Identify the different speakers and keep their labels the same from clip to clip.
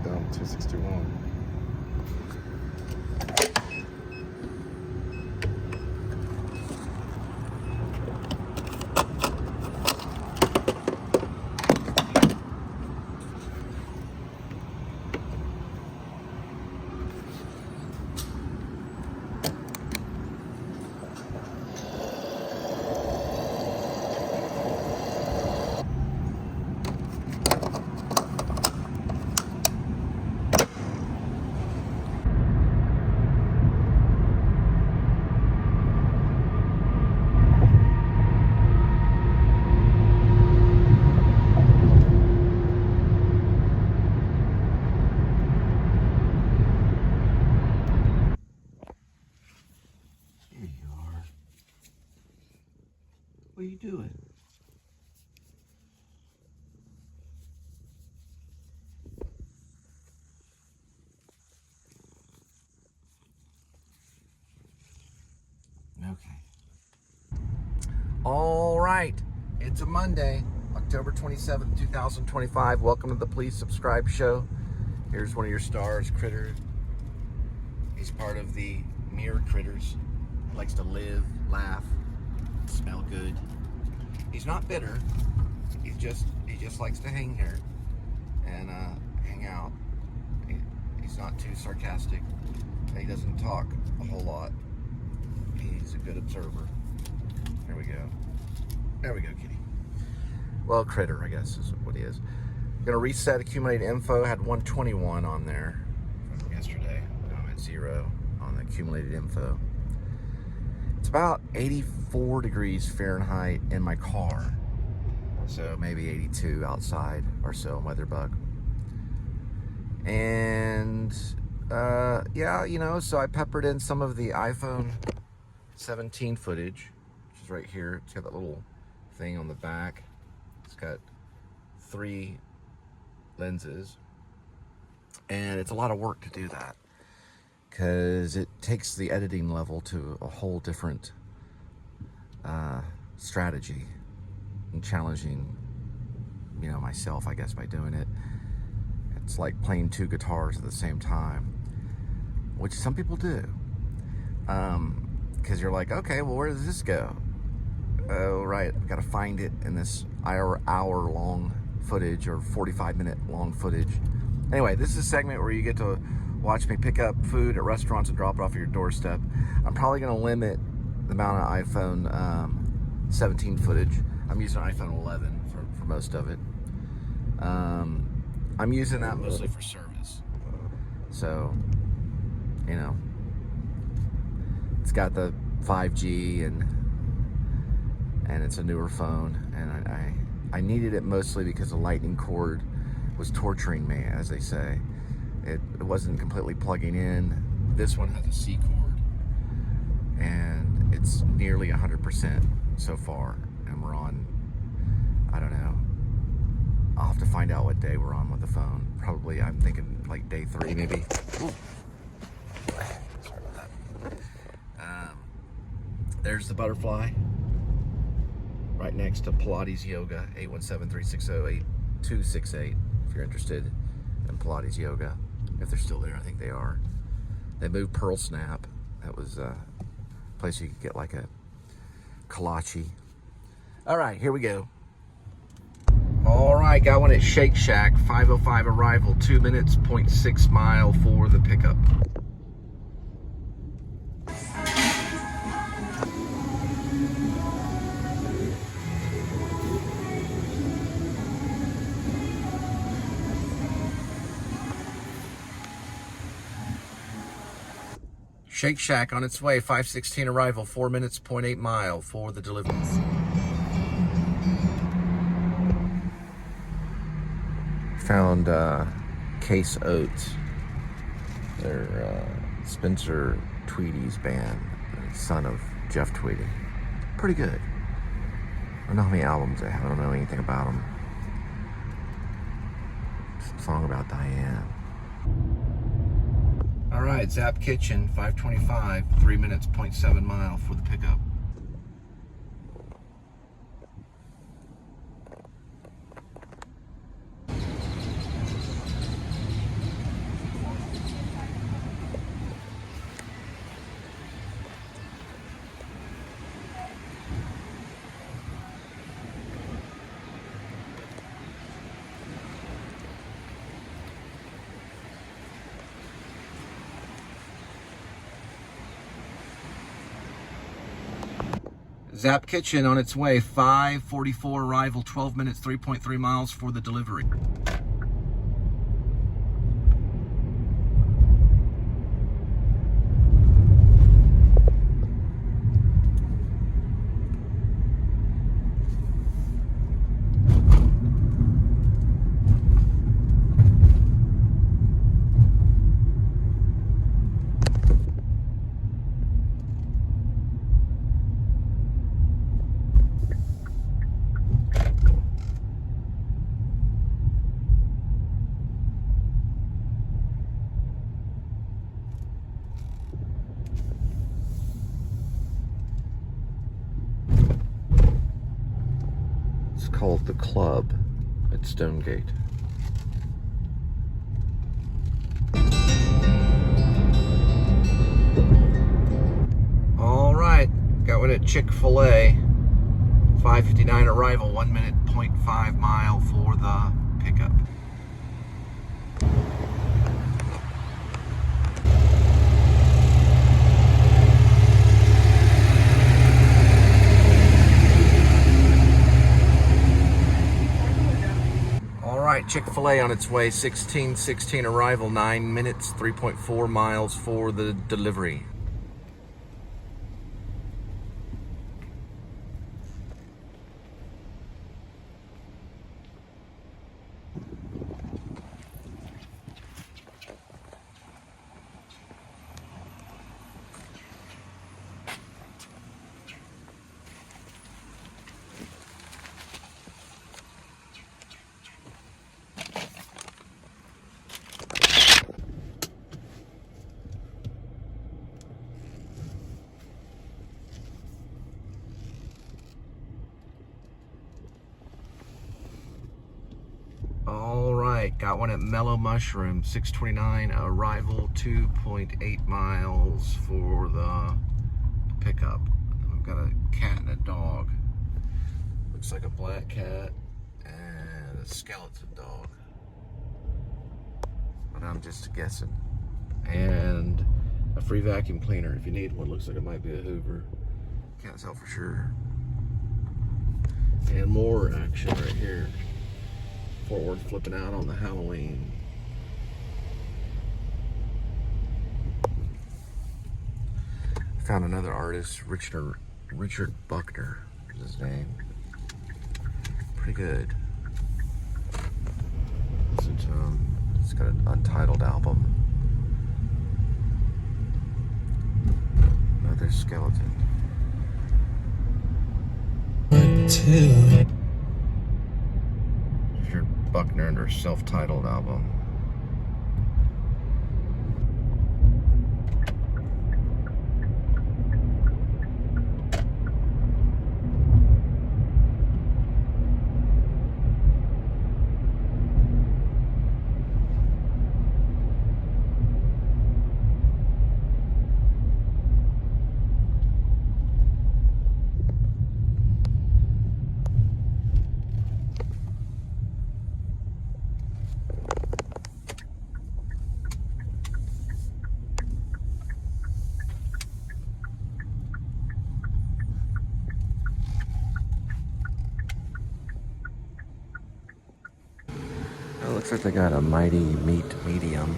Speaker 1: down to 261.
Speaker 2: What are you doing? Okay. All right. It's a Monday, October 27th, 2025. Welcome to the Please Subscribe show. Here's one of your stars, Critter. He's part of the Mirror Critters. Likes to live, laugh, smell good. He's not bitter. He just likes to hang here and hang out. He's not too sarcastic. He doesn't talk a whole lot. He's a good observer. There we go. There we go, kitty. Well, Critter, I guess is what he is. Gonna reset accumulated info. Had 121 on there from yesterday. Now I'm at 0 on the accumulated info. It's about 84 degrees Fahrenheit in my car. So maybe 82 outside or so, weather bug. And yeah, you know, so I peppered in some of the iPhone 17 footage, which is right here. It's got that little thing on the back. It's got 3 lenses. And it's a lot of work to do that, because it takes the editing level to a whole different strategy, and challenging, you know, myself, I guess, by doing it. It's like playing 2 guitars at the same time, which some people do, because you're like, okay, well, where does this go? Oh, right, I've got to find it in this hour-long footage or 45-minute long footage. Anyway, this is a segment where you get to watch me pick up food at restaurants and drop it off at your doorstep. I'm probably going to limit the amount of iPhone 17 footage. I'm using iPhone 11 for most of it. I'm using that mostly for service. So, you know, it's got the 5G and it's a newer phone, and I needed it mostly because the lightning cord was torturing me, as they say. It wasn't completely plugging in. This one has a C cord, and it's nearly 100% so far, and we're on, I don't know, I'll have to find out what day we're on with the phone. Probably, I'm thinking like day 3 maybe. Ooh. Sorry about that. There's the butterfly right next to Pilates Yoga, 817-360-8268 if you're interested in Pilates Yoga. If they're still there, I think they are. They moved Pearl Snap. That was a place you could get like a kolache. All right, here we go. All right, got one at Shake Shack, 5:05 arrival, 2 minutes, 0.6 mile for the pickup. Shake Shack on its way, 5:16 arrival, 4 minutes, 0.8 mile for the delivery. Found Case Oats. They're Spencer Tweedy's band, the son of Jeff Tweedy. Pretty good. I don't know how many albums they have. I don't know anything about them. Some song about Diane. All right, Zap Kitchen, 5:25, 3 minutes, 0.7 mile for the pickup. Zap Kitchen on its way, 5:44 arrival, 12 minutes, 3.3 miles for the delivery. It's called The Club at Stonegate. All right, got one at Chick-fil-A. 5:59 arrival, 1 minute, 0.5 mile for the pickup. All right, Chick-fil-A on its way, 16:16 arrival, 9 minutes, 3.4 miles for the delivery. All right, got one at Mellow Mushroom, 6:29 arrival, 2.8 miles for the pickup. I've got a cat and a dog. Looks like a black cat and a skeleton dog, but I'm just guessing. And a free vacuum cleaner if you need one. Looks like it might be a Hoover. Can't tell for sure. And more action right here. Fort Worth flipping out on the Halloween. Found another artist, Richard Buckner is his name. Pretty good. Listen to him. It's got an untitled album. Another skeleton. Richard Buckner and her self-titled album. Looks like they got a Mighty Meat Medium,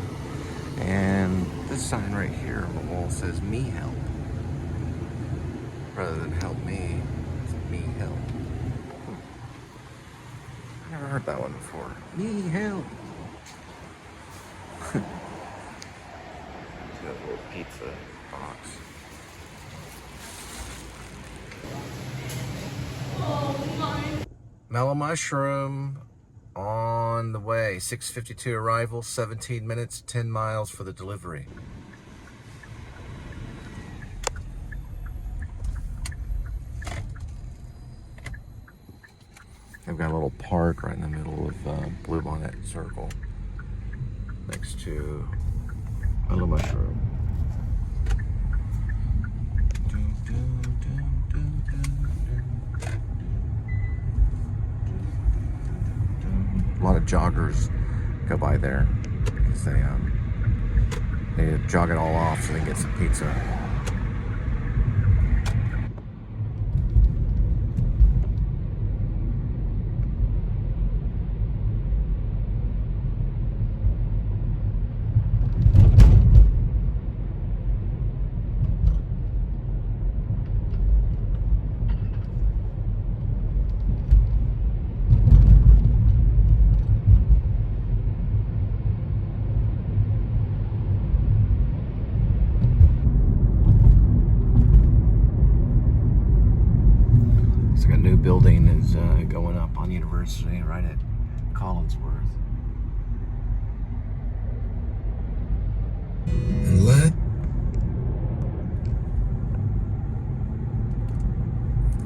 Speaker 2: and this sign right here on the wall says "Me Help." Rather than "Help Me," it's "Me Help." I never heard that one before. Me help. Got a little pizza box. Mellow Mushroom on the way, 6:52 arrival, 17 minutes, 10 miles for the delivery. They've got a little park right in the middle of Bluebonnet Circle next to Mellow Mushroom. A lot of joggers go by there because they jog it all off so they can get some pizza. going up on University right at Collinsworth. And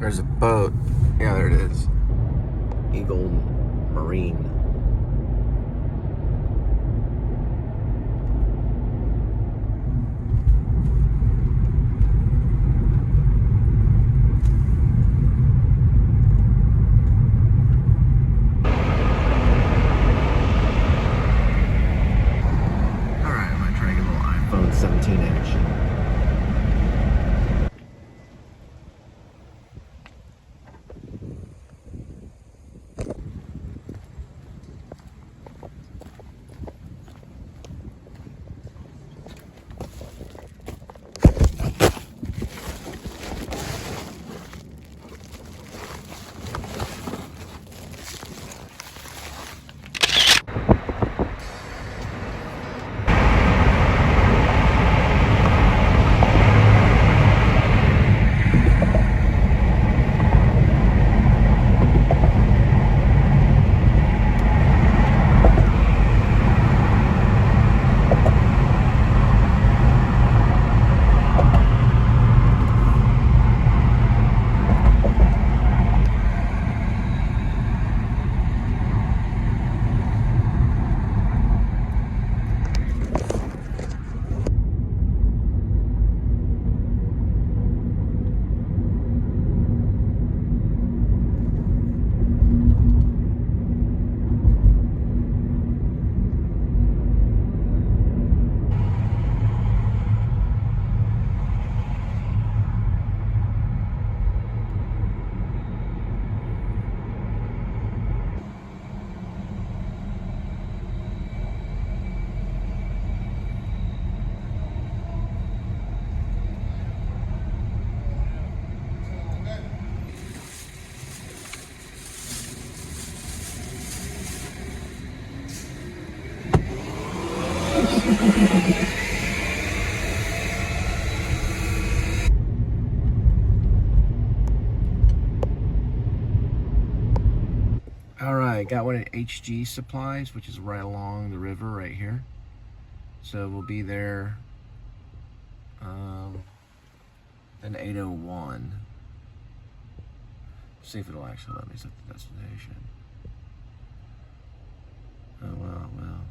Speaker 2: there's a boat. Yeah, there it is. Eagle Marine. Alright, I'm gonna try to get a little iPhone 17 action. Alright, got one at HG Supplies, which is right along the river right here. So we'll be there at 8:01. See if it'll actually let me set the destination. Oh well, well.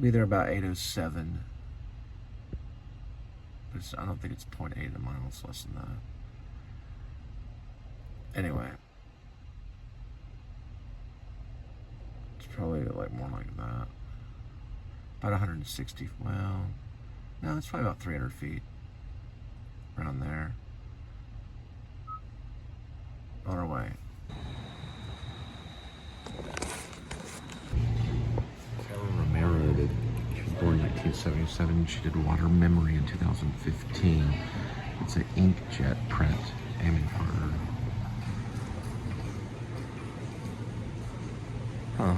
Speaker 2: Be there about 8:07. I don't think it's 0.8 miles, less than that. Anyway. It's probably like more like that. About 160, well, no, it's probably about 300 feet. Around there. On our way. She was born in 1977. She did Water Memory in 2015. It's an inkjet print, aiming for her. Huh.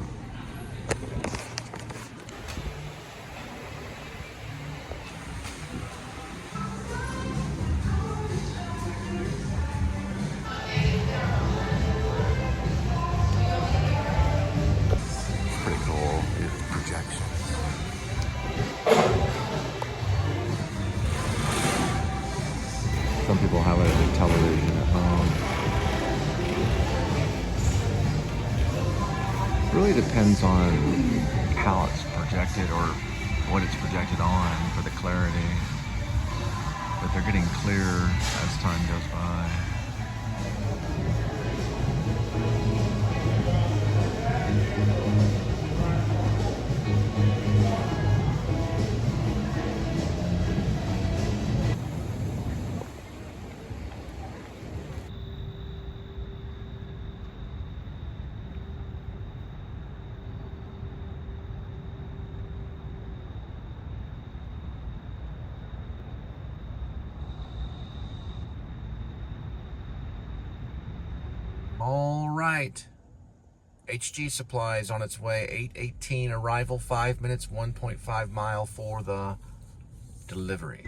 Speaker 2: Pretty cool. Projection. Some people have it as a television at home. It really depends on how it's projected or what it's projected on for the clarity. But they're getting clearer as time goes by. All right. HG Supplies on its way. 8:18 arrival, 5 minutes, 1.5 mile for the delivery.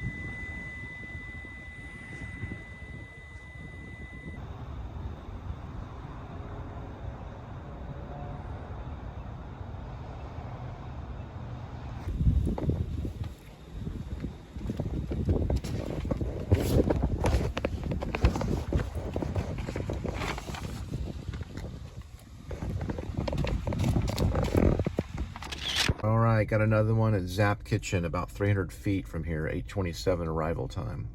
Speaker 2: right, got another one at Zap Kitchen, about 300 feet from here, 8:27 arrival time.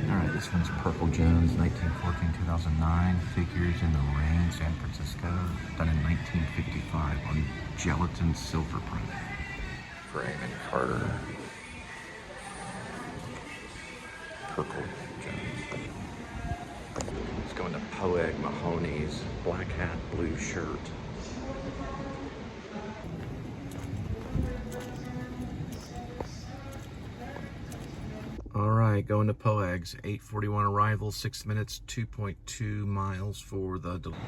Speaker 2: All right, this one's Purple Jones, 1914-2009, figures in the rain, San Francisco, done in 1955 on gelatin silver print. Raymond Carter. Purple Jones. Let's go into Poeg Mahoney's black hat, blue shirt. All right, going to Poeg's, 8:41 arrival, 6 minutes, 2.2 miles for the delivery.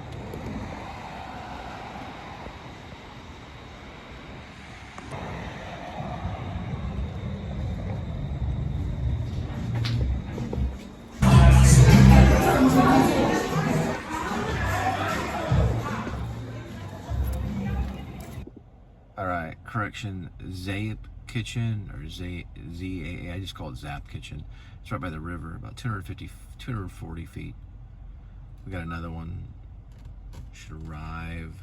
Speaker 2: All right, correction, Zap Kitchen, or Z-A-A, I just call it Zap Kitchen. It's right by the river, about 240 feet. We got another one, should arrive.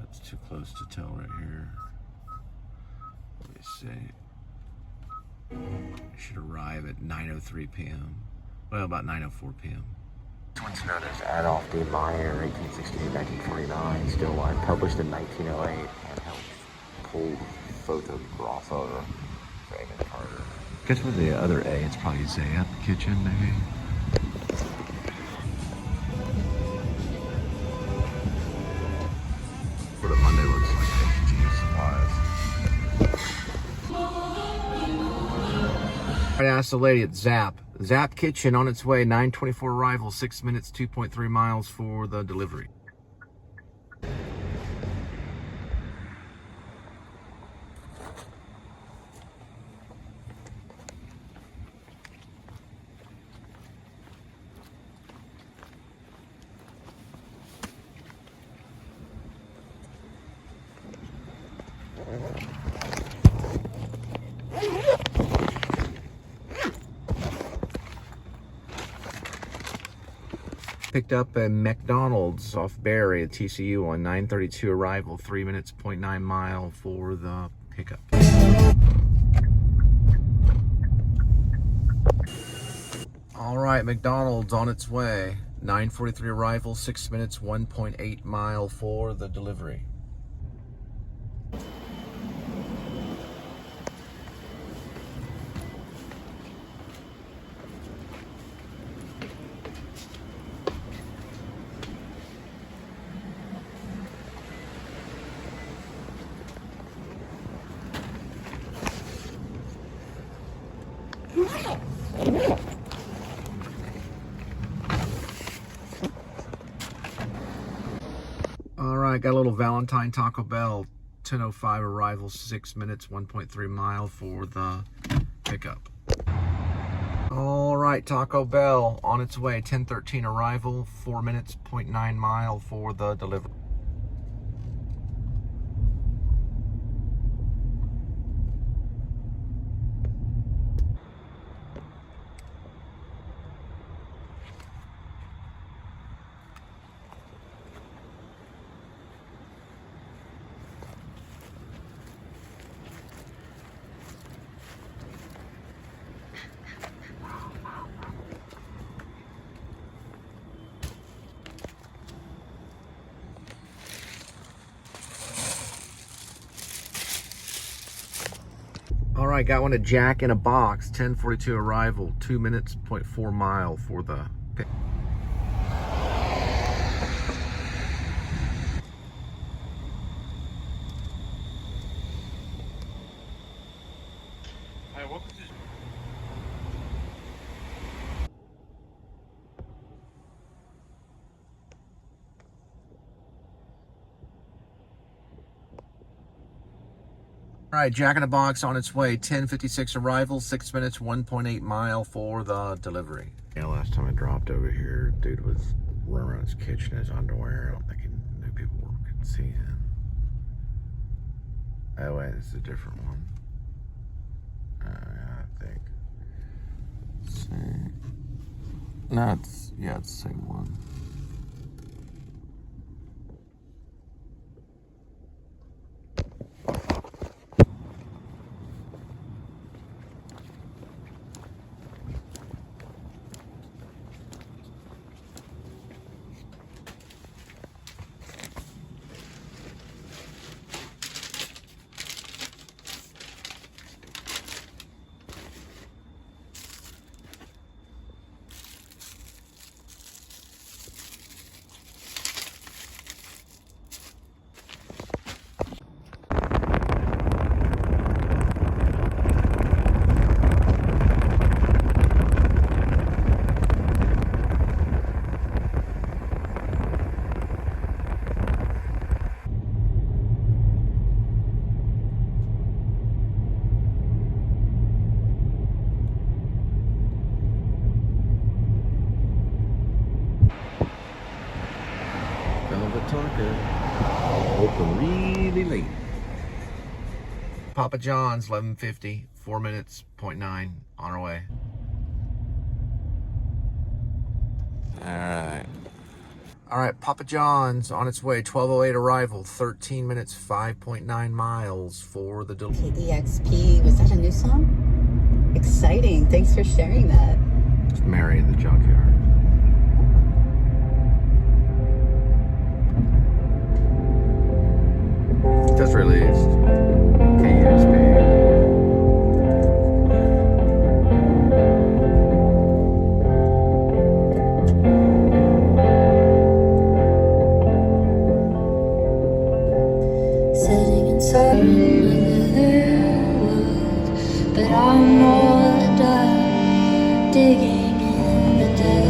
Speaker 2: It's too close to tell right here. Let me see. It should arrive at 9:03 p.m. Well, about 9:04 p.m. This one's known as Adolph D. Meyer, 1868-1949, still alive, published in 1908, handheld pulled photographer, Raymond Carter. Guess with the other A, it's probably Zap Kitchen, maybe? What a Monday looks like, Genius Supplies. I asked the lady at Zap Kitchen on its way, 9:24 arrival, 6 minutes, 2.3 miles for the delivery. Picked up a McDonald's off Barry at TCU on 9:32 arrival, 3 minutes, 0.9 mile for the pickup. All right, McDonald's on its way, 9:43 arrival, 6 minutes, 1.8 mile for the delivery. All right, got a little Valentine Taco Bell, 10:05 arrival, 6 minutes, 1.3 mile for the pickup. All right, Taco Bell on its way, 10:13 arrival, 4 minutes, 0.9 mile for the delivery. All right, got one at Jack in a Box, 10:42 arrival, 2 minutes, 0.4 mile for the pick. All right, Jack in a Box on its way, 10:56 arrival, 6 minutes, 1.8 mile for the delivery. Yeah, last time I dropped over here, dude was running around his kitchen in his underwear. I don't think he knew people could see him. Oh wait, this is a different one. Yeah, I think. Let's see. No, it's the same one. Papa John's, 11:50, 4 minutes, 0.9, on our way. All right, Papa John's on its way, 12:08 arrival, 13 minutes, 5.9 miles for the delivery.
Speaker 1: KEXP, was that a new song? Exciting, thanks for sharing that.
Speaker 2: It's Mary in the Junkyard. Just released. KEXP.
Speaker 1: Sitting inside another world, but I'm all done digging in the dirt.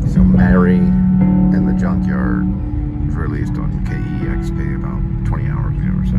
Speaker 2: So Mary in the Junkyard was released on KEXP about 20 hours ago or so.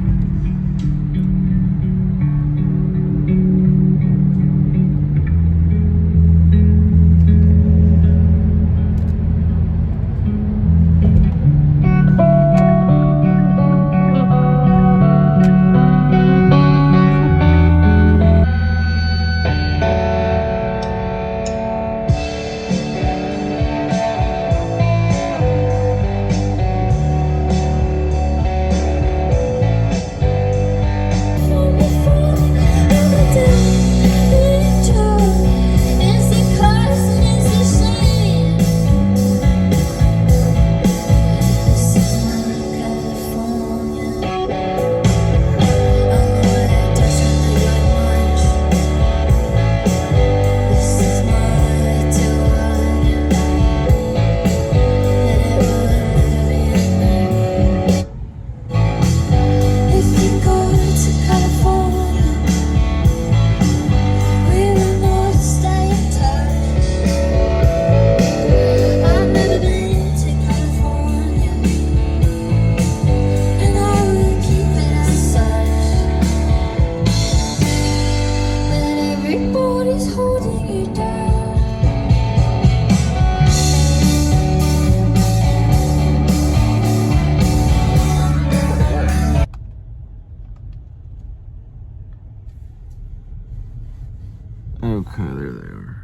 Speaker 2: Okay, there they are.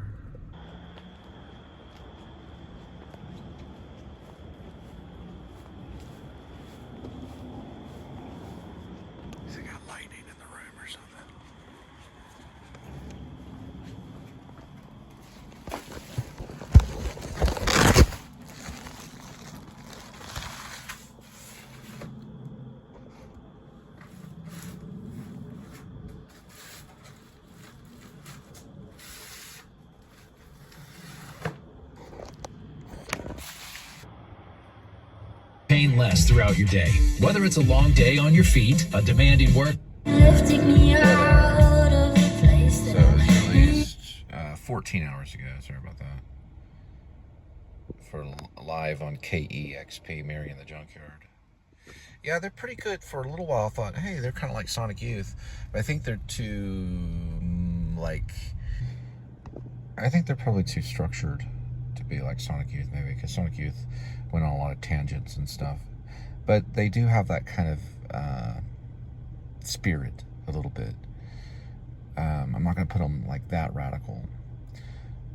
Speaker 2: They got lightning in the room or something.
Speaker 3: Pain less throughout your day. Whether it's a long day on your feet, a demanding work.
Speaker 1: Lifting me out of the place that
Speaker 2: So it was released 14 hours ago. Sorry about that. For live on KEXP, Mary in the Junkyard. Yeah, they're pretty good. For a little while I thought, hey, they're kind of like Sonic Youth. But I think they're too, I think they're probably too structured to be like Sonic Youth, maybe. Because Sonic Youth went on a lot of tangents and stuff. But they do have that kind of spirit a little bit. I'm not going to put them like that radical.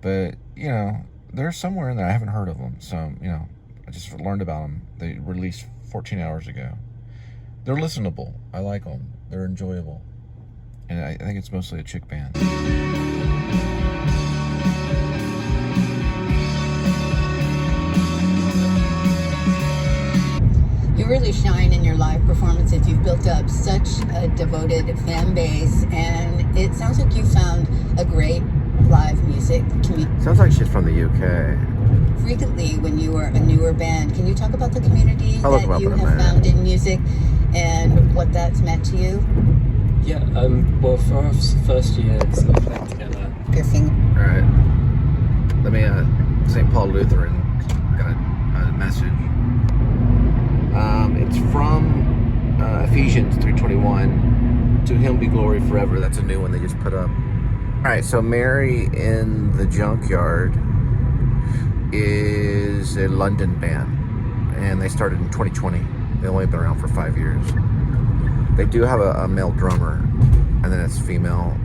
Speaker 2: But, you know, they're somewhere in there. I haven't heard of them. So, you know, I just learned about them. They released 14 hours ago. They're listenable. I like them. They're enjoyable. And I think it's mostly a chick band.
Speaker 1: You really shine in your live performances. You've built up such a devoted fan base, and it sounds like you found a great live music community.
Speaker 2: Sounds like she's from the UK.
Speaker 1: Frequently, when you were a newer band, can you talk about the community that you have found in music and what that's meant to you?
Speaker 4: Yeah, well, for our first year sort of playing together.
Speaker 1: Your finger.
Speaker 2: All right. Let me, St. Paul Lutheran got a message. It's from Ephesians 3:21. To him be glory forever. That's a new one they just put up. All right, so Mary in the Junkyard is a London band, and they started in 2020. They've only been around for 5 years. They do have a male drummer, and then it's female,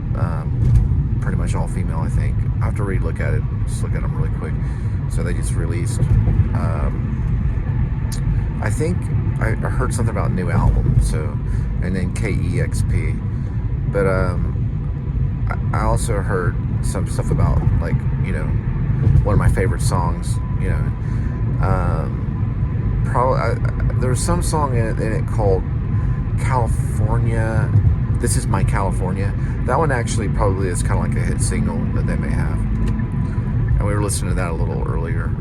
Speaker 2: pretty much all female, I think. I have to look at it, just look at them really quick. So they just released, I think I heard something about a new album, so, and then KEXP. But I also heard some stuff about, like, you know, one of my favorite songs, you know, there's some song in it called California. This is My California. That one actually probably is kind of like a hit single that they may have. And we were listening to that a little earlier.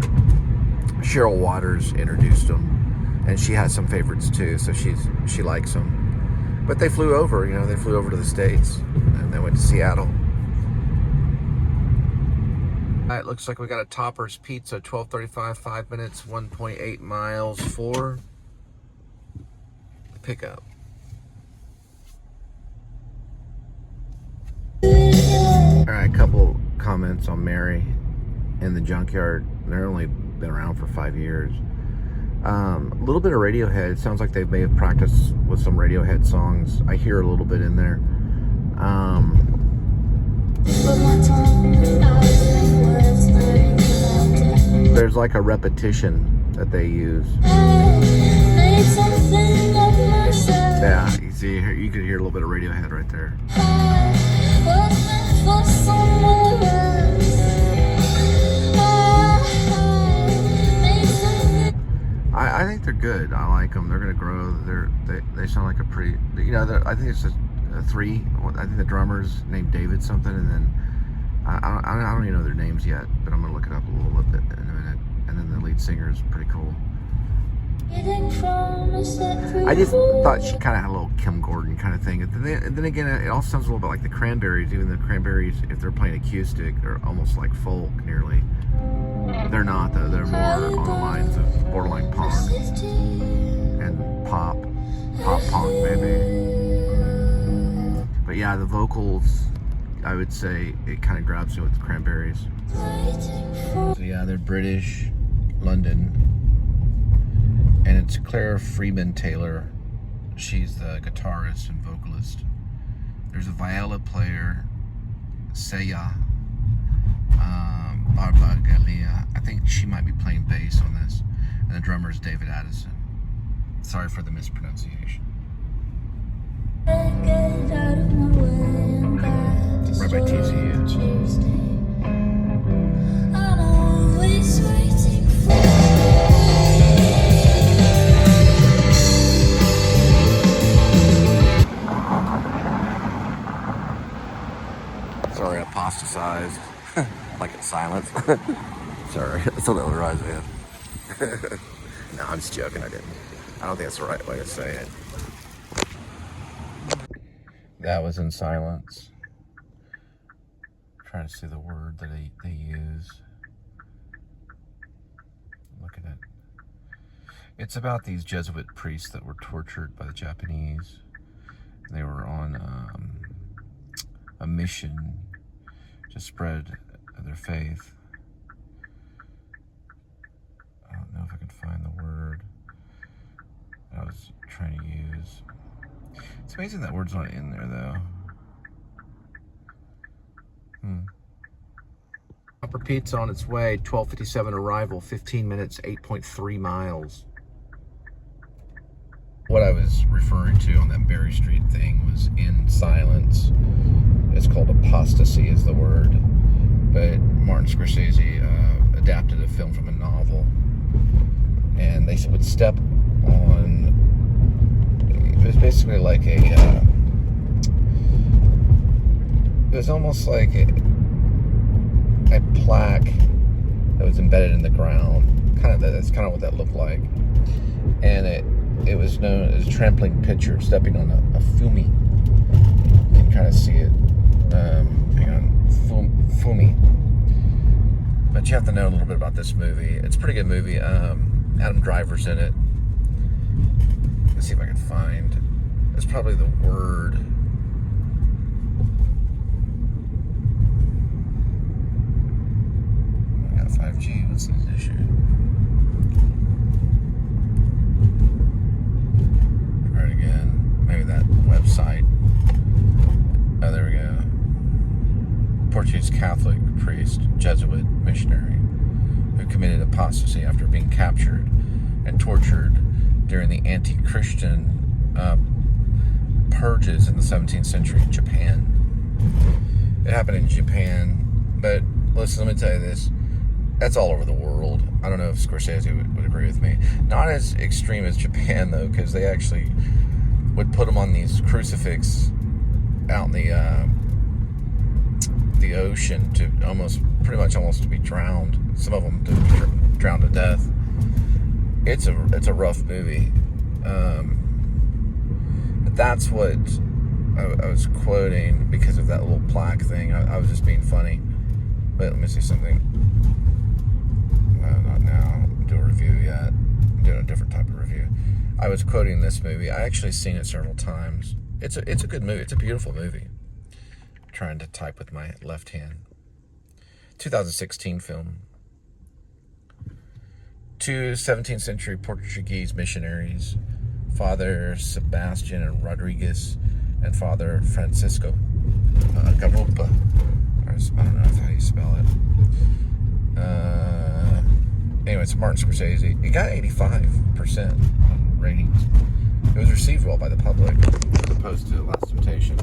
Speaker 2: Cheryl Waters introduced them, and she has some favorites too, so she likes them. But they flew over, you know, they flew over to the States, and they went to Seattle. It looks like we got a Topper's Pizza, 12:35, 5 minutes, 1.8 miles for the pickup. All right, a couple comments on Mary in the Junkyard. They're only been around for 5 years. A little bit of Radiohead. It sounds like they may have practiced with some Radiohead songs. I hear a little bit in there. There's like a repetition that they use. Yeah, you see, you could hear a little bit of Radiohead right there. I think they're good. I like them. They're gonna grow. They sound like a pretty. You know, I think it's a three. I think the drummer's named David something, and then I don't even know their names yet, but I'm gonna look it up a little bit in a minute. And then the lead singer is pretty cool. I just thought she kind of had a little Kim Gordon kind of thing. And then again, it all sounds a little bit like the Cranberries. Even the Cranberries, if they're playing acoustic, are almost like folk nearly. They're not though. They're more on the lines of borderline punk and pop punk maybe. But yeah, the vocals, I would say it kind of grabs you with the Cranberries. So yeah, they're British, London, and it's Claire Freeman Taylor. She's the guitarist and vocalist. There's a viola player, Saya Barbagalia. I think she might be playing bass on this. And the drummer is David Addison. Sorry for the mispronunciation. Right by TCU. Sorry, I apostatized. Like it's silence. Sorry, that's a little rise in. No, I'm just joking. I didn't. I don't think that's the right way to say it. That was in silence. I'm trying to see the word that they use. Look at it. It's about these Jesuit priests that were tortured by the Japanese. They were on a mission to spread their faith. I don't know if I can find the word I was trying to use. It's amazing that word's not in there, though. Upper Pizza on its way, 12:57 arrival, 15 minutes, 8.3 miles. What I was referring to on that Berry Street thing was in silence. It's called apostasy is the word. But Martin Scorsese adapted a film from a novel. And they would step on... It was basically like a... it was almost like a plaque that was embedded in the ground. That's kind of what that looked like. And it was known as a trampling pitcher stepping on a fumi. You can kind of see it. Hang on, fumi. But you have to know a little bit about this movie. It's a pretty good movie. Adam Driver's in it. Let's see if I can find. It's probably the word. I got 5G. What's the issue? Try it again. Maybe that website. Oh, there we go. Portuguese Catholic priest, Jesuit missionary, who committed apostasy after being captured and tortured during the anti-Christian purges in the 17th century in Japan. It happened in Japan, but listen, let me tell you this. That's all over the world. I don't know if Scorsese would agree with me. Not as extreme as Japan, though, because they actually would put them on these crucifix out in the ocean to pretty much almost to be drowned. Some of them to be drowned to death. It's a rough movie. But that's what I was quoting because of that little plaque thing. I was just being funny. But let me see something. Not now. Do a review yet. I'm doing a different type of review. I was quoting this movie. I actually seen it several times. It's a good movie. It's a beautiful movie. I'm trying to type with my left hand. 2016 film. Two 17th century Portuguese missionaries, Father Sebastian and Rodriguez, and Father Francisco Garupa. I don't know how you spell it. Anyway, it's Martin Scorsese. It got 85% on ratings. It was received well by the public, as opposed to Last Temptation.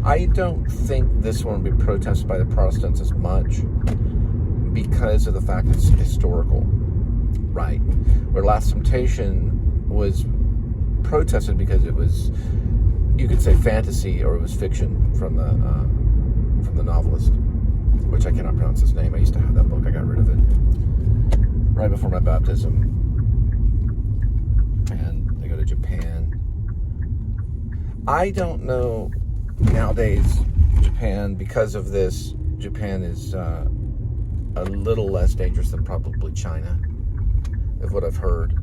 Speaker 2: I don't think this one will be protested by the Protestants as much because of the fact that it's historical. Right. Where Last Temptation was protested because it was, you could say, fantasy, or it was fiction from the novelist, which I cannot pronounce his name. I used to have that book. I got rid of it right before my baptism. And they go to Japan. I don't know nowadays, Japan, because of this, Japan is a little less dangerous than probably China, of what I've heard.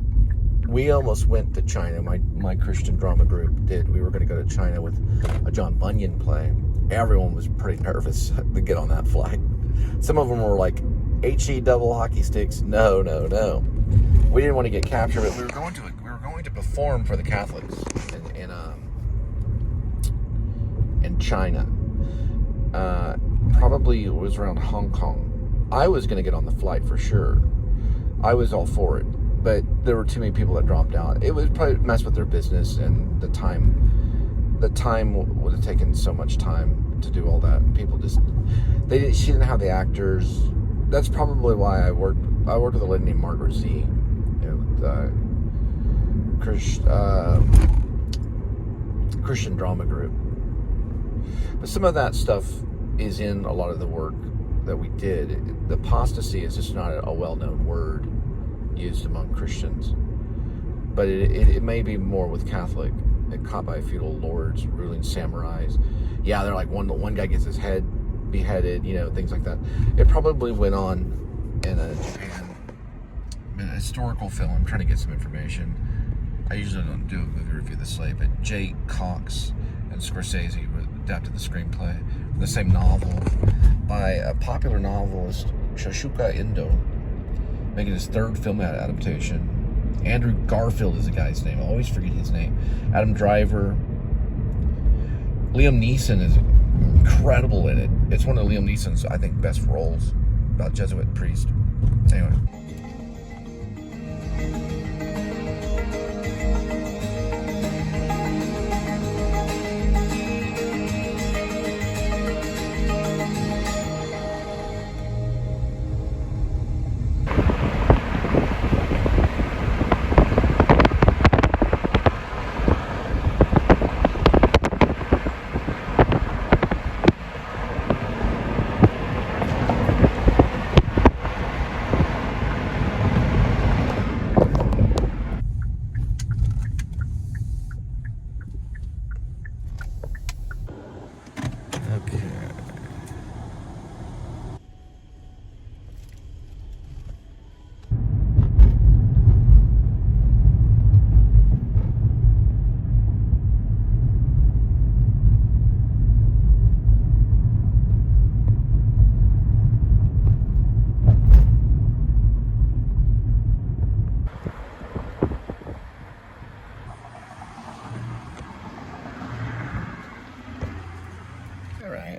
Speaker 2: We almost went to China. My Christian drama group did. We were going to go to China with a John Bunyan play. Everyone was pretty nervous to get on that flight. Some of them were like, HE double hockey sticks. No. We didn't want to get captured, but we were going to perform for the Catholics in China. Probably it was around Hong Kong. I was going to get on the flight for sure. I was all for it, but there were too many people that dropped out. It would probably mess with their business, and the time would have taken so much time to do all that. People just, she didn't have the actors. That's probably why I worked with a lady named Margaret Z, Christian drama group. But some of that stuff is in a lot of the work that we did. The apostasy is just not a well-known word used among Christians, but it may be more with Catholic. Caught by feudal lords, ruling samurais. Yeah, they're like one guy gets his head beheaded, things like that. It probably went on in Japan. In a historical film. I'm trying to get some information. I usually don't do a movie review this late, but Jay Cox and Scorsese adapted the screenplay from the same novel by a popular novelist, Shoshuka Indo, making his third film adaptation. Andrew Garfield is the guy's name. I always forget his name. Adam Driver, Liam Neeson is incredible in it. It's one of Liam Neeson's, I think, best roles about Jesuit priest. Anyway.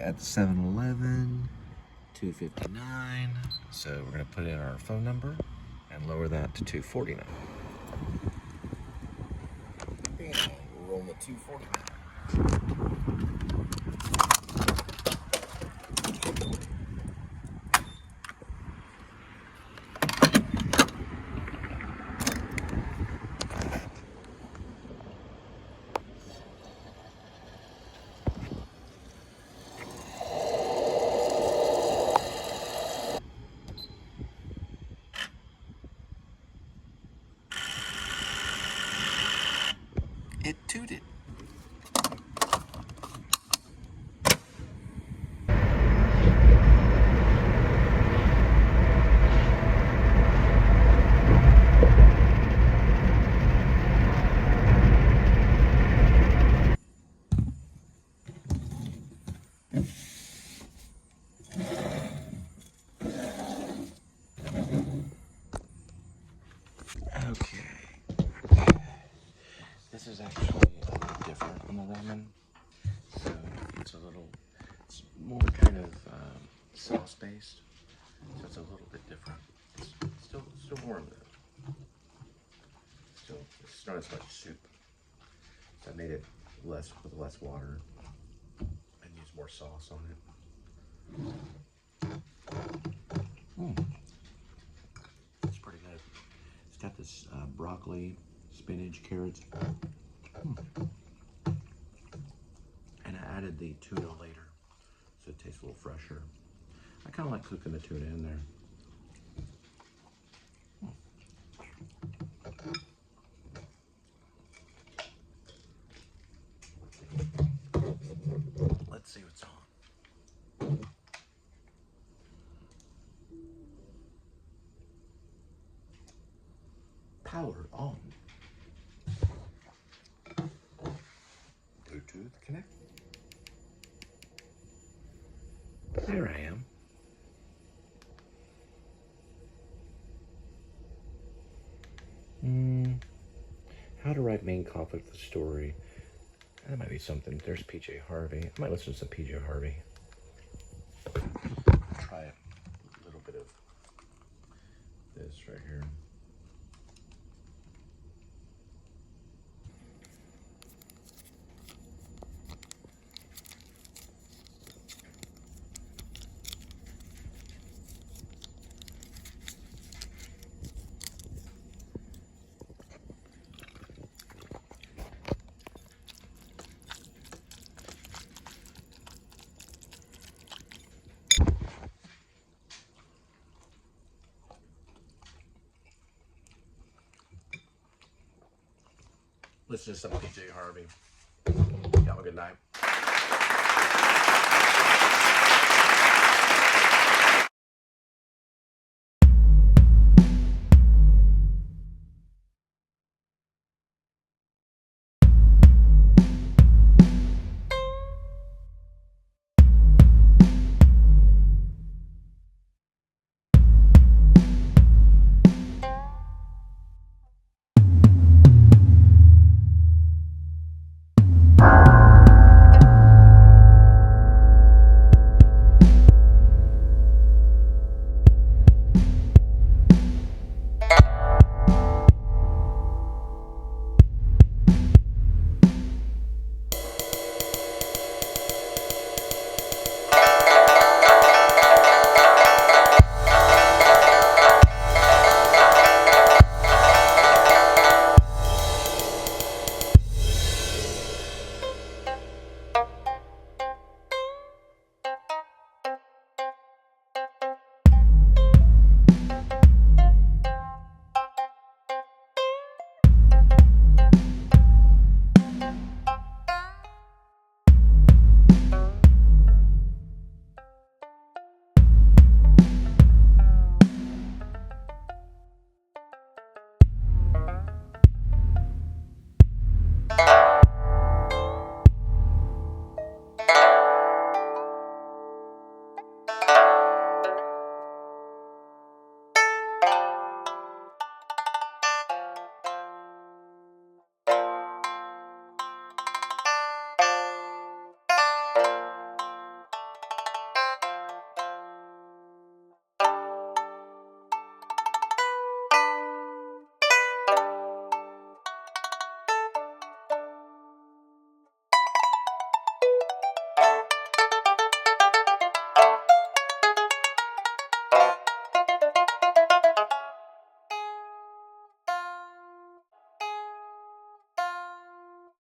Speaker 2: At 7-Eleven, $2.59. So we're gonna put in our phone number and lower that to $2.49. And we're rolling at $2.49. It tooted. Okay. This is actually a little different on the ramen. So it's more kind of sauce based. So it's a little bit different. It's still warm though. It's not as much soup. So I made it with less water and use more sauce on it. It's pretty good. It's got this broccoli, spinach, carrots. And I added the tuna later, so it tastes a little fresher. I kind of like cooking the tuna in there. Let's see what's on. Power on. Bluetooth connect. There I am. How to write main conflict story. That might be something. There's PJ Harvey. I might listen to some PJ Harvey. Try a little bit of this right here. Listen to some PJ Harvey. Have a good night.